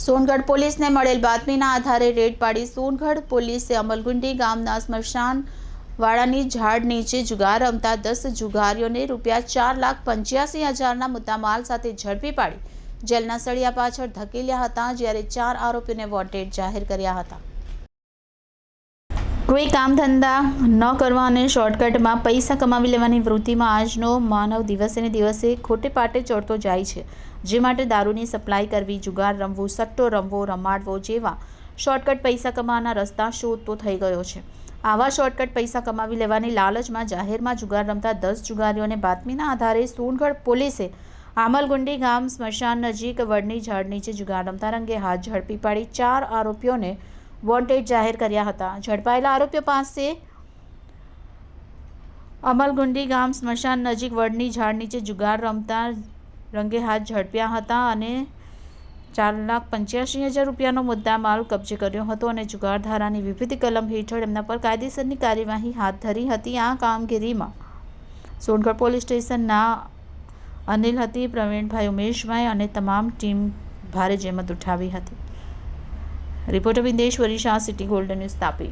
સોનગઢ પોલીસને મળેલ બાતમીના આધારે રેડ પાડી સોનગઢ પોલીસે અમલગુંડી ગામના સ્મશાન વાળાની ઝાડ નીચે જુગાર રમતા 10 જુગારીઓને ₹4,85,000ના મુદ્દામાલ સાથે ઝડપી પાડી જેલના સળિયા પાછળ ધકેલ્યા હતા, જ્યારે 4 આરોપીઓને વોન્ટેડ જાહેર કર્યા હતા। કોઈ કામ ધંધા ન કરવા અને શોર્ટકટમાં પૈસા કમાવી લેવાની વૃત્તિમાં આજનો માનવ દિવસે ને દિવસે ખોટે પાટે ચડતો જાય છે, જે માટે દારૂની સપ્લાય કરવી, જુગાર રમવું, સટ્ટો રમવો, રમાડવો જેવા શોર્ટકટ પૈસા કમાવાના રસ્તા શોધતો થઈ ગયો છે। આવા શોર્ટકટ પૈસા કમાવી લેવાની લાલચમાં જાહેરમાં જુગાર રમતા 10 જુગારીઓને બાતમીના આધારે સોનગઢ પોલીસે આમલગુંડી ગામ સ્મશાન નજીક વડની ઝાડ નીચે જુગાર રમતા રંગે હાથ ઝડપી પાડી 4 આરોપીઓને વોન્ટેડ જાહેર કર્યા હતા। ઝડપાયેલા આરોપીઓ પાસે અમલગુંડી ગામ સ્મશાન નજીક વડની ઝાડ નીચે જુગાર રમતા રંગે હાથ ઝડપ્યા હતા અને ₹4,85,000નો મુદ્દામાલ કબજે કર્યો હતો અને જુગાર ધારાની વિવિધ કલમ હેઠળ એમના પર કાયદેસરની કાર્યવાહી હાથ ધરી હતી। આ કામગીરીમાં સોનગઢ પોલીસ સ્ટેશનના અનિલ હતી, પ્રવીણભાઈ, ઉમેશભાઈ અને તમામ ટીમ ભારે જહેમત ઉઠાવી હતી। Reporter Videshwari Shah, city golden news, Tapi.